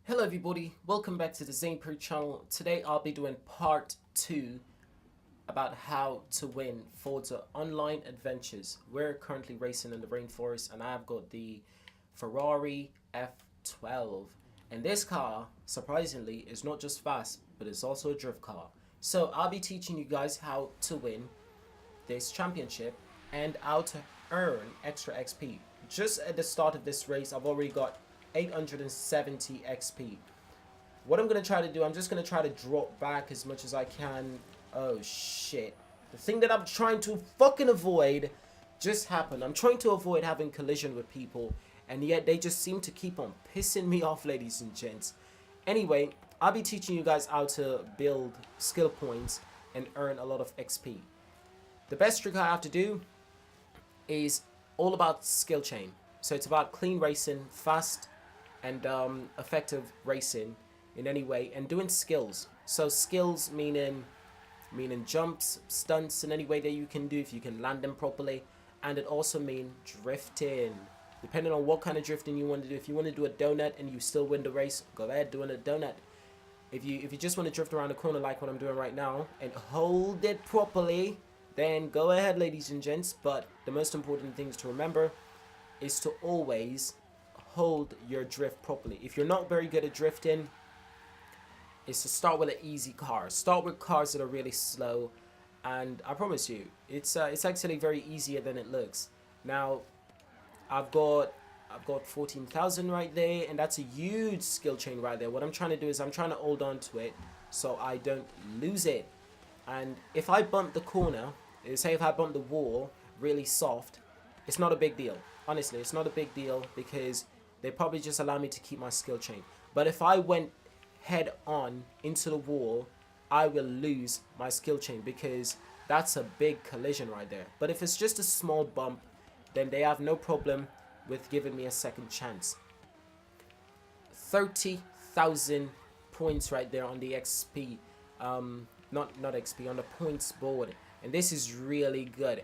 Hello everybody, welcome back to the Zane Pro channel. Today I'll be doing part 2 about how to win Forza online adventures. We're currently racing in the rainforest and I've got the Ferrari F12. And this car, surprisingly, is not just fast, but it's also a drift car. So I'll be teaching you guys how to win this championship and how to earn extra XP. Just at the start of this race, I've already got 870 XP. What I'm going to try to do, I'm just going to try to drop back as much as I can. Oh shit. The thing that I'm trying to fucking avoid just happened. I'm trying to avoid having collision with people, and yet they just seem to keep on pissing me off, ladies and gents. Anyway, I'll be teaching you guys how to build skill points and earn a lot of XP. The best trick I have to do is all about skill chain. So it's about clean racing, fast and effective racing in any way, and doing skills. So skills meaning jumps, stunts in any way that you can do if you can land them properly, and it also means drifting. Depending on what kind of drifting you want to do. If you want to do a donut and you still win the race, go ahead doing a donut. If you just want to drift around the corner like what I'm doing right now and hold it properly, then go ahead, ladies and gents. But the most important things to remember is to always hold your drift properly. If you're not very good at drifting, is to start with an easy car. Start with cars that are really slow, and I promise you, it's actually very easier than it looks. Now, I've got 14,000 right there, and that's a huge skill chain right there. What I'm trying to do is I'm trying to hold on to it so I don't lose it. And if I bump the corner, say if I bump the wall really soft, it's not a big deal. Honestly, it's not a big deal because they probably just allow me to keep my skill chain. But if I went head on into the wall, I will lose my skill chain because that's a big collision right there. But if it's just a small bump, then they have no problem with giving me a second chance. 30,000 points right there on the XP, not XP, on the points board, and this is really good.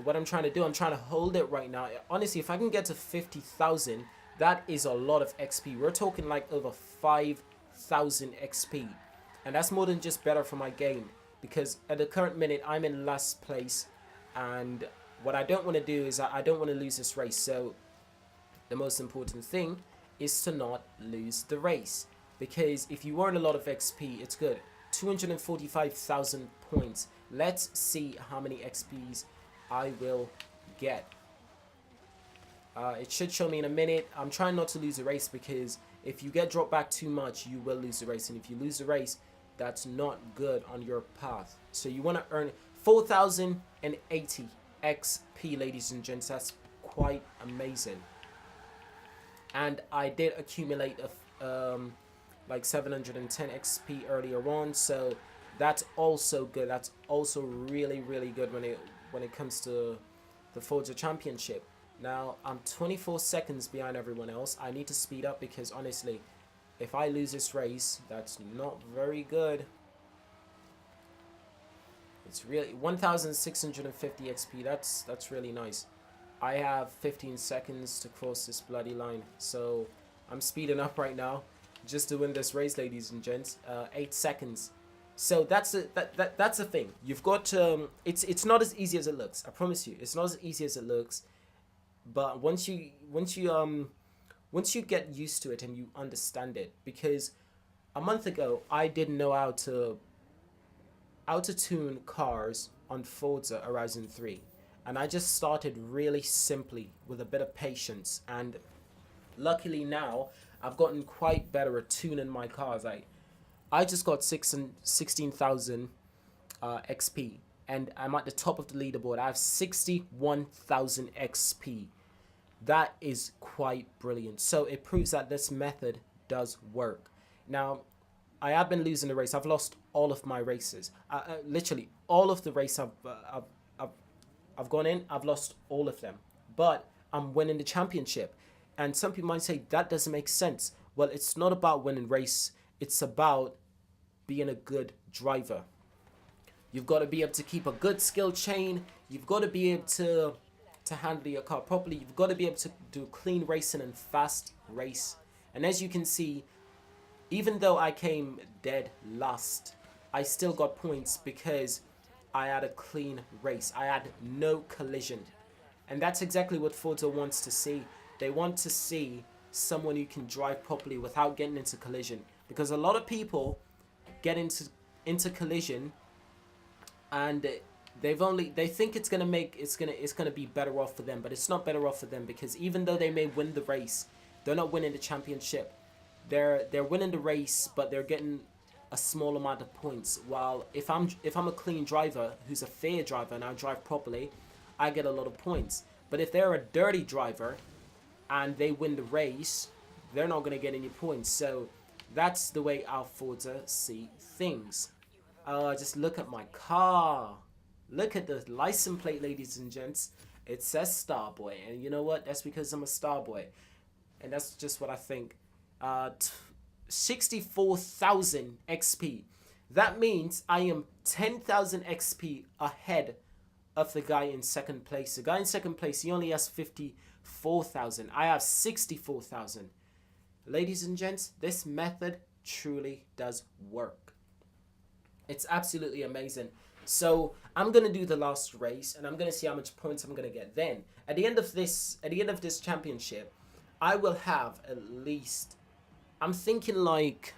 What I'm trying to do, I'm trying to hold it right now. Honestly, if I can get to 50,000, that is a lot of XP. We're talking like over 5,000 XP. And that's more than just better for my game. Because at the current minute, I'm in last place. And what I don't want to do is I don't want to lose this race. So the most important thing is to not lose the race. Because if you earn a lot of XP, it's good. 245,000 points. Let's see how many XPs I will get. It should show me in a minute. I'm trying not to lose the race because if you get dropped back too much, you will lose the race. And if you lose the race, that's not good on your path. So you want to earn 4,080 XP, ladies and gents. That's quite amazing. And I did accumulate like 710 XP earlier on, so that's also good. That's also really good when it comes to the Forza Championship. Now I'm 24 seconds behind everyone else. I need to speed up because honestly, if I lose this race, that's not very good. It's really 1,650 XP. That's really nice. I have 15 seconds to cross this bloody line, so I'm speeding up right now just to win this race, ladies and gents. 8 seconds. So that's a thing. You've got it's not as easy as it looks. I promise you, it's not as easy as it looks. But once you get used to it and you understand it, because a month ago I didn't know how to tune cars on Forza Horizon 3, and I just started really simply with a bit of patience, and luckily now I've gotten quite better at tuning my cars. I just got 16,000 XP, and I'm at the top of the leaderboard. I have 61,000 XP. That is quite brilliant. So it proves that this method does work. Now, I have been losing the race. I've lost all of my races. Literally, all of the race I've gone in, I've lost all of them. But I'm winning the championship. And some people might say that doesn't make sense. Well, it's not about winning race. It's about being a good driver. You've got to be able to keep a good skill chain. You've got to be able to handle your car properly. You've got to be able to do clean racing and fast race And as you can see, even though I came dead last, I still got points because I had a clean race. I had no collision. And that's exactly what Forza wants to see. They want to see someone who can drive properly without getting into collision. Because a lot of people get into collision and they think it's gonna be better off for them, but it's not better off for them, because even though they may win the race, they're not winning the championship. They're winning the race, but they're getting a small amount of points. While if I'm a clean driver who's a fair driver and I drive properly, I get a lot of points. But if they're a dirty driver and they win the race, they're not gonna get any points. So that's the way our Forza see things. Just look at my car. Look at the license plate, ladies and gents. It says Starboy, and you know what? That's because I'm a Starboy, and that's just what I think. 64,000 XP. That means I am 10,000 XP ahead of the guy in second place. The guy in second place, he only has 54,000. I have 64,000. Ladies and gents, this method truly does work. It's absolutely amazing. So I'm gonna do the last race, and I'm gonna see how much points I'm gonna get. Then at the end of this championship, I will have at least, I'm thinking like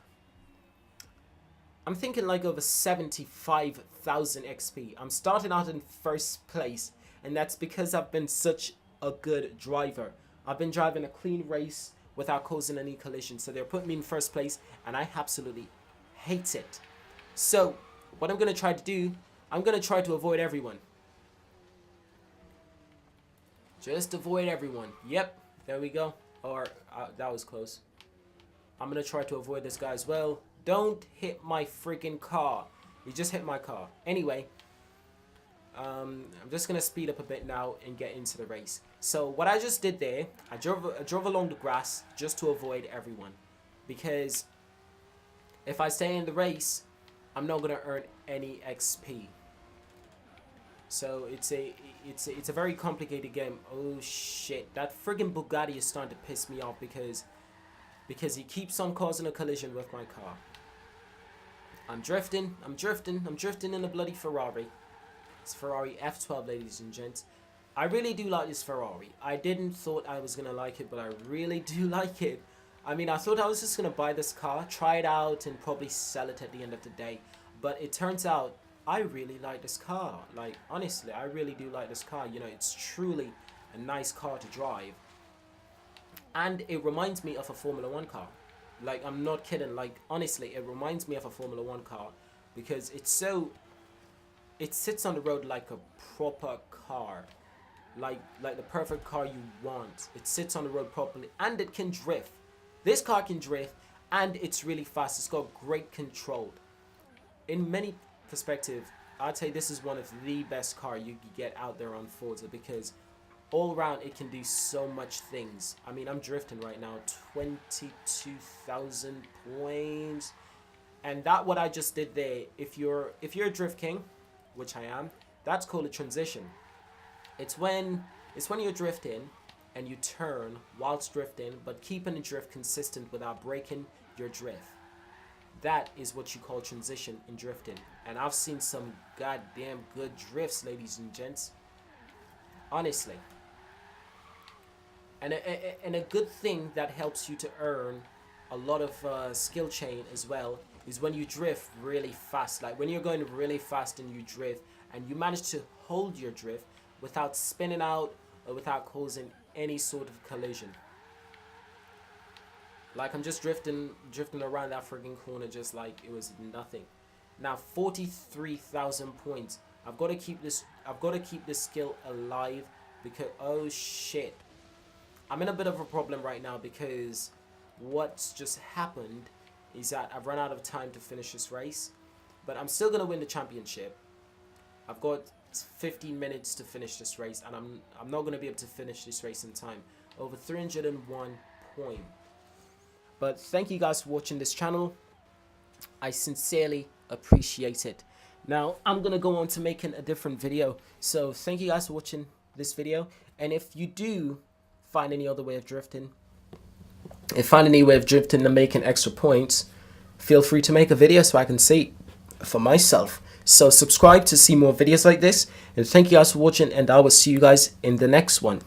over 75,000 XP. I'm starting out in first place, and that's because I've been such a good driver. I've been driving a clean race without causing any collision. So they're putting me in first place, and I absolutely hate it. So what I'm going to try to do, I'm going to try to avoid everyone. Just avoid everyone. Yep, there we go. Or that was close. I'm going to try to avoid this guy as well. Don't hit my freaking car. You just hit my car. Anyway, I'm just going to speed up a bit now and get into the race. So what I just did there, I drove along the grass just to avoid everyone. Because if I stay in the race, I'm not going to earn any XP. So it's a very complicated game. Oh shit, that friggin' Bugatti is starting to piss me off because he keeps on causing a collision with my car. I'm drifting in a bloody Ferrari. It's Ferrari F12, ladies and gents. I really do like this Ferrari. I didn't thought I was gonna like it, but I really do like it. I mean, I thought I was just gonna buy this car, try it out, and probably sell it at the end of the day. But it turns out I really like this car. Like, honestly, I really do like this car. You know, it's truly a nice car to drive. And it reminds me of a Formula 1 car. Like, I'm not kidding. Like, honestly, it reminds me of a Formula 1 car. Because it sits on the road like a proper car. Like the perfect car you want. It sits on the road properly. And it can drift. This car can drift. And it's really fast. It's got great control. In many perspectives, I'd say this is one of the best cars you can get out there on Forza. Because all around it can do so much things. I mean, I'm drifting right now, 22,000 points, and that what I just did there, if you're a drift king, which I am, that's called a transition. It's when you're drifting and you turn whilst drifting, but keeping the drift consistent without breaking your drift. That is what you call transition in drifting, and I've seen some goddamn good drifts, ladies and gents, honestly. And a good thing that helps you to earn a lot of skill chain as well is when you drift really fast. Like when you're going really fast and you drift and you manage to hold your drift without spinning out or without causing any sort of collision. Like I'm just drifting around that frigging corner just like it was nothing. Now 43,000 points. I've got to keep this skill alive because oh shit. I'm in a bit of a problem right now because what's just happened is that I've run out of time to finish this race, but I'm still gonna win the championship. I've got 15 minutes to finish this race, and I'm not gonna be able to finish this race in time. Over 301 points. But thank you guys for watching this channel. I sincerely appreciate it. Now I'm gonna go on to making a different video. So thank you guys for watching this video, and if you do find any other way of drifting, and find a new way of drifting and making extra points, feel free to make a video so I can see for myself. So subscribe to see more videos like this, and thank you guys for watching, and I will see you guys in the next one.